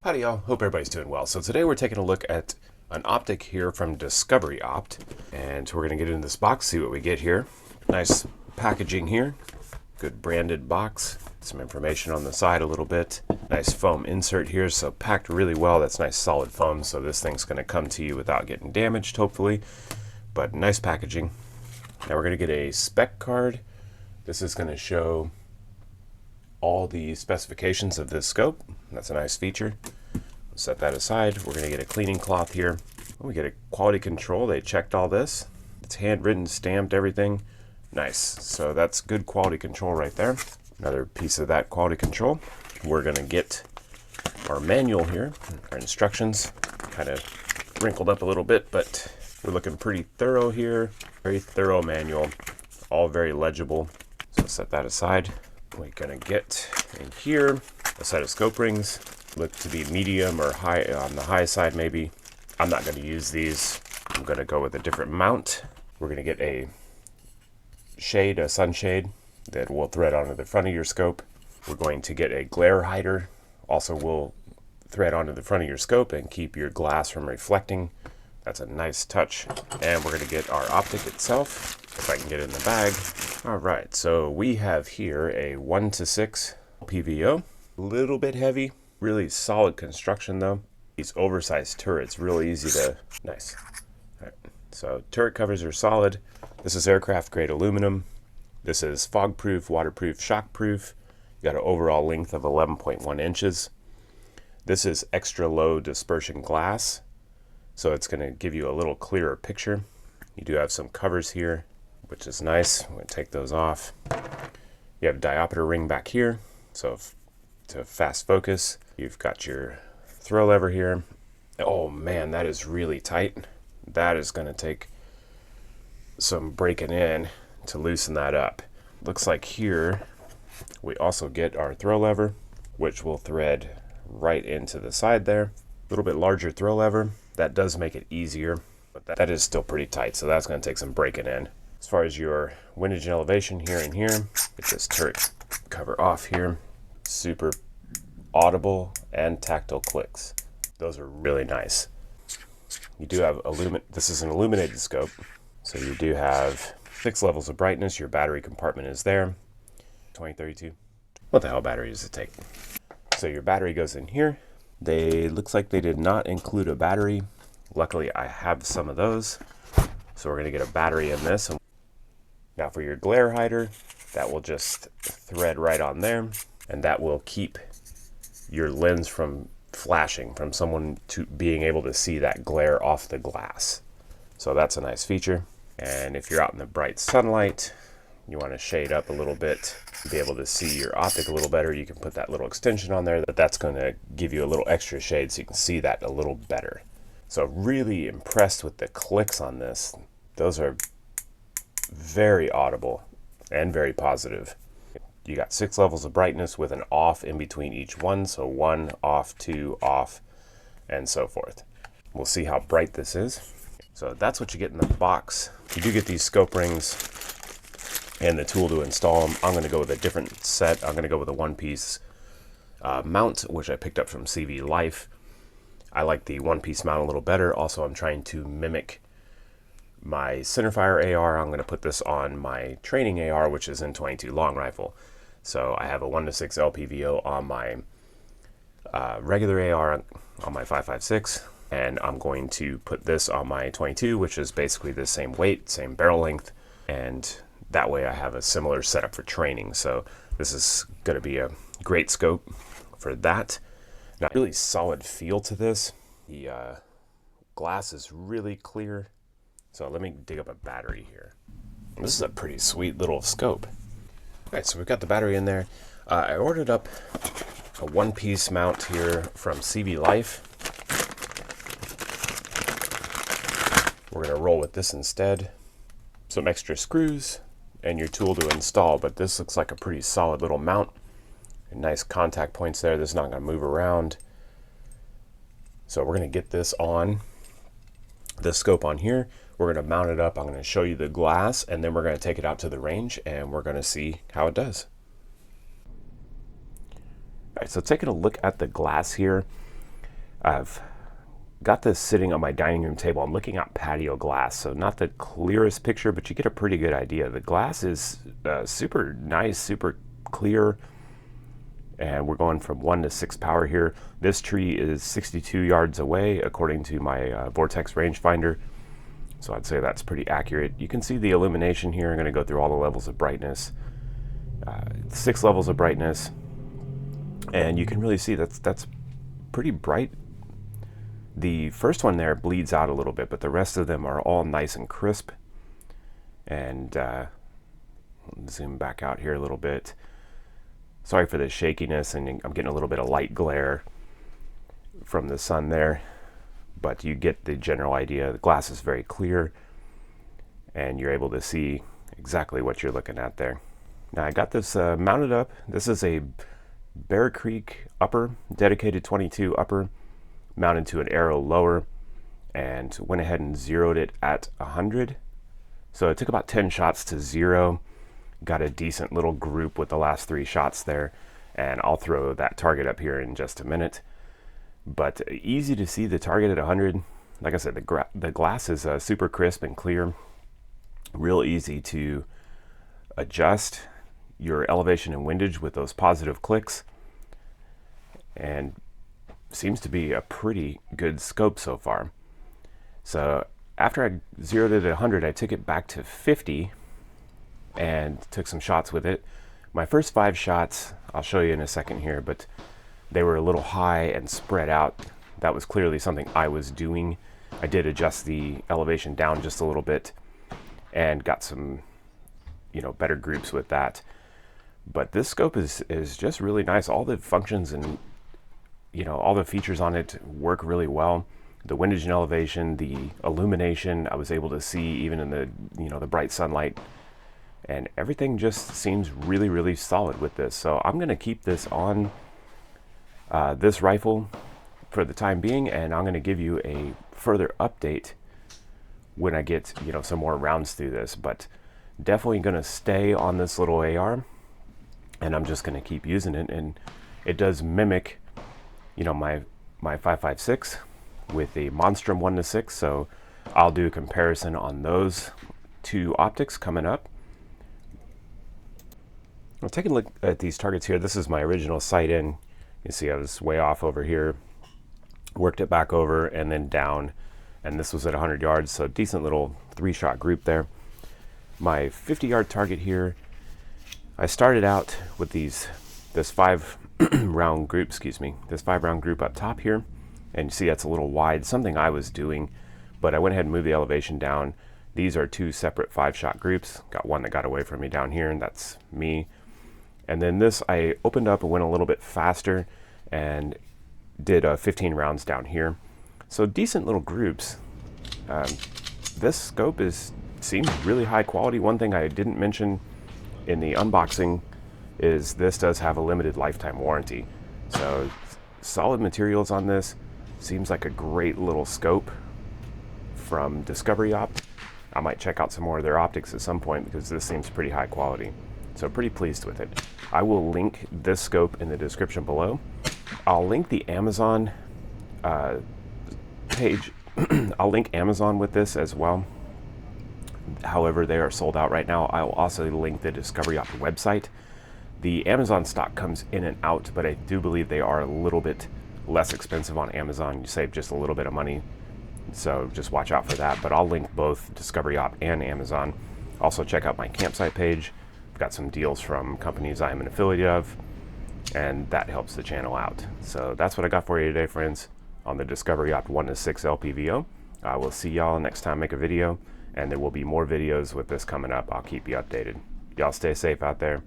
Howdy y'all, hope everybody's doing well. So today we're taking a look at an optic here from DiscoveryOpt, and we're going to get into this box, see what we get here. Nice packaging here, good branded box, some information on the side a little bit. Nice foam insert here, so packed really well. That's nice solid foam, so this thing's going to come to you without getting damaged, hopefully. But nice packaging. Now we're going to get a spec card. This is going to show all the specifications of this scope. That's a nice feature. Set that aside. We're going to get a cleaning cloth here. We get a quality control. They checked all this. It's handwritten, stamped, everything. Nice. So that's good quality control right there. Another piece of that quality control. We're going to get our manual here, our instructions. Kind of wrinkled up a little bit, but we're looking pretty thorough here. Very thorough manual. All very legible. So set that aside. We're going to get in here a set of scope rings. Look to be medium or high, on the high side maybe. I'm not going to use these. I'm going to go with a different mount. We're going to get a shade, a sunshade that will thread onto the front of your scope. We're going to get a glare hider. Also will thread onto the front of your scope and keep your glass from reflecting. That's a nice touch. And we're going to get our optic itself, if I can get it in the bag. All right, so we have here a 1:6 LPVO. A little bit heavy, really solid construction though. These oversized turrets, really easy to, nice. All right, so turret covers are solid. This is aircraft grade aluminum. This is fog proof, waterproof, shock proof. You got an overall length of 11.1 inches. This is extra low dispersion glass, so it's going to give you a little clearer picture. You do have some covers here, which is nice. I'm going to take those off. You have a diopter ring back here, so to fast focus. You've got your throw lever here. Oh man, that is really tight. That is going to take some breaking in to loosen that up. Looks like here we also get our throw lever, which will thread right into the side there. A little bit larger throw lever. That does make it easier, but that is still pretty tight, so that's going to take some breaking in. As far as your windage and elevation here and here, get this turret cover off here. Super audible and tactile clicks. Those are really nice. You do have this is an illuminated scope, so you do have 6 levels of brightness. Your battery compartment is there. 2032. What the hell battery does it take? So your battery goes in here. Looks like they did not include a battery. Luckily I have some of those. So we're gonna get a battery in this. Now for your glare hider, that will just thread right on there, and that will keep your lens from flashing, from someone to being able to see that glare off the glass. So that's a nice feature. And if you're out in the bright sunlight, you want to shade up a little bit, be able to see your optic a little better, you can put that little extension on there. That's going to give you a little extra shade so you can see that a little better. So really impressed with the clicks on this. Those are very audible and very positive. You got 6 levels of brightness with an off in between each one. So 1, off, 2, off, and so forth. We'll see how bright this is. So that's what you get in the box. You do get these scope rings and the tool to install them. I'm going to go with a different set. I'm going to go with a one-piece mount, which I picked up from CV Life. I like the one-piece mount a little better. Also, I'm trying to mimic my centerfire AR. I'm going to put this on my training AR, which is in 22 long rifle. So I have a 1:6 LPVO on my regular AR on my 5.56, and I'm going to put this on my 22, which is basically the same weight, same barrel length, and that way I have a similar setup for training. So this is going to be a great scope for that. Now, really solid feel to this. The glass is really clear. So let me dig up a battery here. This is a pretty sweet little scope. All right, so we've got the battery in there. I ordered up a one-piece mount here from CV Life. We're gonna roll with this instead. Some extra screws and your tool to install, but this looks like a pretty solid little mount. Nice contact points there. This is not gonna move around. So we're gonna get this on the scope on here. We're going to mount it up. I'm going to show you the glass, and then we're going to take it out to the range and we're going to see how it does. All right, so taking a look at the glass here, I've got this sitting on my dining room table. I'm looking at patio glass, so not the clearest picture, but you get a pretty good idea. The glass is super nice, super clear, and we're going from 1 to 6 power here. This tree is 62 yards away according to my Vortex rangefinder, so I'd say that's pretty accurate. You can see the illumination here. I'm going to go through all the levels of brightness, 6 levels of brightness, and you can really see that's pretty bright. The first one there bleeds out a little bit, but the rest of them are all nice and crisp. And zoom back out here a little bit. Sorry for the shakiness, and I'm getting a little bit of light glare from the sun there, but you get the general idea. The glass is very clear, and you're able to see exactly what you're looking at there. Now I got this mounted up. This is a Bear Creek upper, dedicated 22 upper, mounted to an arrow lower, and went ahead and zeroed it at 100. So it took about 10 shots to zero. Got a decent little group with the last 3 shots there, and I'll throw that target up here in just a minute. But easy to see the target at 100. Like I said, the glass is super crisp and clear. Real easy to adjust your elevation and windage with those positive clicks, and seems to be a pretty good scope so far. So after I zeroed it at 100, I took it back to 50 and took some shots with it. My first 5 shots, I'll show you in a second here, but they were a little high and spread out. That was clearly something I was doing. I did adjust the elevation down just a little bit and got some, better groups with that. But this scope is just really nice. All the functions and all the features on it work really well. The windage and elevation, the illumination, I was able to see even in the the bright sunlight, and everything just seems really, really solid with this. So I'm going to keep this on this rifle for the time being, and I'm going to give you a further update when I get some more rounds through this. But definitely going to stay on this little AR, and I'm just going to keep using it. And it does mimic my 5.56 with a Monstrum 1 to 6, so I'll do a comparison on those 2 optics coming up. I'll take a look at these targets here. This is my original sight in. You see I was way off over here, worked it back over and then down, and this was at 100 yards, so decent little 3-shot group there. My 50-yard target here, I started out with this 5-round group, this 5-round group up top here, and you see that's a little wide, something I was doing, but I went ahead and moved the elevation down. These are 2 separate 5-shot groups. Got one that got away from me down here, and that's me. And then this I opened up and went a little bit faster and did 15 rounds down here. So decent little groups. This scope seems really high quality. One thing I didn't mention in the unboxing is this does have a limited lifetime warranty. So solid materials on this. Seems like a great little scope from DiscoveryOpt. I might check out some more of their optics at some point because this seems pretty high quality. So pretty pleased with it. I will link this scope in the description below. I'll link the Amazon page. I'll link Amazon with this as well. However, they are sold out right now. I will also link the DiscoveryOpt website. The Amazon stock comes in and out, but I do believe they are a little bit less expensive on Amazon. You save just a little bit of money, so just watch out for that. But I'll link both DiscoveryOpt and Amazon. Also check out my campsite page. I've got some deals from companies I'm an affiliate of, and that helps the channel out. So that's what I got for you today, friends, on the DiscoveryOpt 1 to 6 LPVO. I will see y'all next time I make a video, and there will be more videos with this coming up. I'll keep you updated. Y'all stay safe out there.